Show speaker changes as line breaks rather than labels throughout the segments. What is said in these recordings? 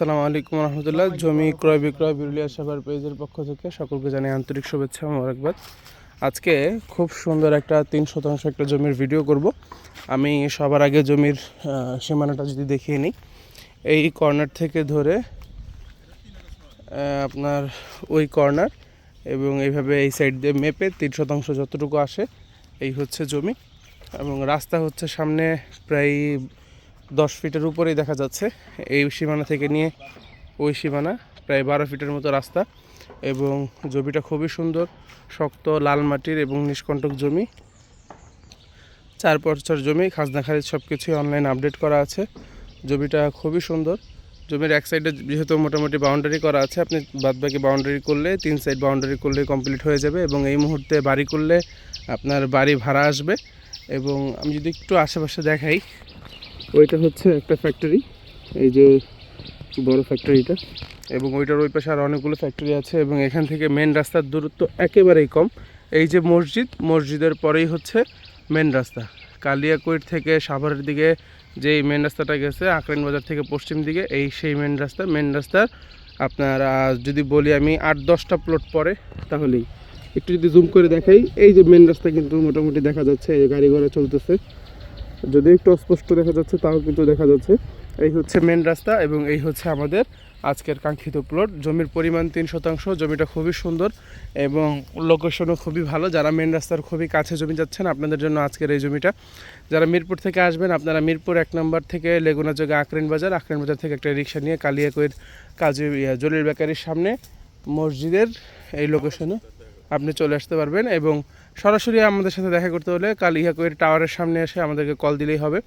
আসসালামু আলাইকুম রহমতুল্লাহ। জমি ক্রয় বিক্রয় বিরুলিয়া সাভার পেজের পক্ষ থেকে সকলকে জানাই আন্তরিক শুভেচ্ছা মোবারকবাদ। আজকে খুব সুন্দর একটা 3 শতাংশ একটা জমির ভিডিও করব। আমি সবার আগে জমির সীমানাটা যদি দেখিয়ে নিই, এই কর্নার থেকে ধরে আপনার ওই কর্নার এবং এইভাবে এই সাইড দিয়ে মেপে 3 শতাংশ যতটুকু আসে এই হচ্ছে জমি। এবং রাস্তা হচ্ছে সামনে প্রায় 10 ফিটের উপরেই দেখা যাচ্ছে। এই সীমানা থেকে নিয়ে ওই সীমানা প্রায় 12 ফিটের মতো রাস্তা। এবং জমিটা খুবই সুন্দর, শক্ত লাল মাটির এবং নিষ্কণ্টক জমি, 4 পর্চার জমি, খাজনা খারিজ সব কিছুই অনলাইন আপডেট করা আছে। জমিটা খুবই সুন্দর। জমির এক সাইডে যেহেতু মোটামুটি বাউন্ডারি করা আছে, আপনি বাদবাকি বাউন্ডারি করলে 3 সাইড বাউন্ডারি করলে কমপ্লিট হয়ে যাবে। এবং এই মুহূর্তে বাড়ি করলে আপনার বাড়ি ভাড়া আসবে। এবং আমি যদি একটু আশেপাশে দেখাই, ওইটা হচ্ছে একটা ফ্যাক্টরি, এই যে বড় ফ্যাক্টরিটা, এবং ওইটার ওই পাশে আর অনেকগুলো ফ্যাক্টরি আছে। এবং এখান থেকে মেন রাস্তার দূরত্ব একেবারেই কম। এই যে মসজিদের পরেই হচ্ছে মেন রাস্তা। কালিয়াকৈর থেকে সাভারের দিকে যেই মেন রাস্তাটা গেছে আঁকড়াইন বাজার থেকে পশ্চিম দিকে, এই সেই মেন রাস্তার আপনার যদি বলি আমি 8-10টা প্লট পরে, তাহলেই একটু যদি জুম করে দেখাই, এই যে মেন রাস্তা কিন্তু মোটামুটি দেখা যাচ্ছে, এই যে গাড়ি ঘোড়া চলতেছে, যদি একটু অস্পষ্ট দেখা যাচ্ছে তাও কিন্তু দেখা যাচ্ছে। এই হচ্ছে মেন রাস্তা এবং এই হচ্ছে আমাদের আজকের কাঙ্ক্ষিত প্লট। জমির পরিমাণ 3 শতাংশ। জমিটা খুবই সুন্দর এবং লোকেশনও খুবই ভালো। যারা মেন রাস্তার খুবই কাছে জমি যাচ্ছেন, আপনাদের জন্য আজকের এই জমিটা। যারা মিরপুর থেকে আসবেন, আপনারা মিরপুর 1 নম্বর থেকে লেগুনা জায়গা আঁকড়াইন বাজার থেকে একটা রিক্সা নিয়ে কালিয়াকৈর কাজী জলিল বেকারির সামনে মসজিদের এই লোকেশনে আপনি চলে আসতে পারবেন। এবং সরাসরি আমাদের সাথে দেখা করতে হলে কালিয়াকৈর টাওয়ারের সামনে এসে আমাদেরকে কল দিলেই হবে।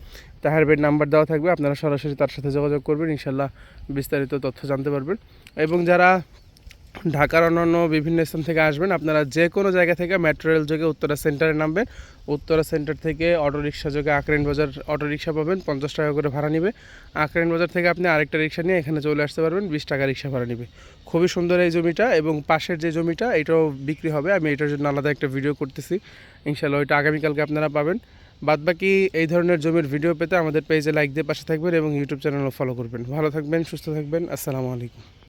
তাহার বেড নাম্বার দেওয়া থাকবে, আপনারা সরাসরি তার সাথে যোগাযোগ করবেন, ইনশাল্লাহ বিস্তারিত তথ্য জানতে পারবেন। এবং যারা ঢাকার অন্যান্য বিভিন্ন স্থান থেকে আসবেন, আপনারা যে কোনো জায়গা থেকে মেট্রো রেল যোগে উত্তরা সেন্টারে নামবেন। উত্তরা সেন্টার থেকে অটোরিকশা যোগে আঁকড়াইন বাজার অটোরিকশা পাবেন, 50 টাকা করে ভাড়া নেবে। আঁকড়াইন বাজার থেকে আপনি আরেকটা রিক্সা নিয়ে এখানে চলে আসতে পারবেন, 20 টাকা রিক্সা ভাড়া নেবে। খুবই সুন্দর এই জমিটা। এবং পাশের যে জমিটা, এটাও বিক্রি হবে। আমি এটার জন্য আলাদা একটা ভিডিও করতেছি, ইনশাল্লাহ ওইটা আগামীকালকে আপনারা পাবেন। বাদবাকি এই ধরনের জমির ভিডিও পেতে আমাদের পেজে লাইক দিয়ে পাশে থাকবেন এবং ইউটিউব চ্যানেলও ফলো করবেন। ভালো থাকবেন, সুস্থ থাকবেন। আসসালামু আলাইকুম।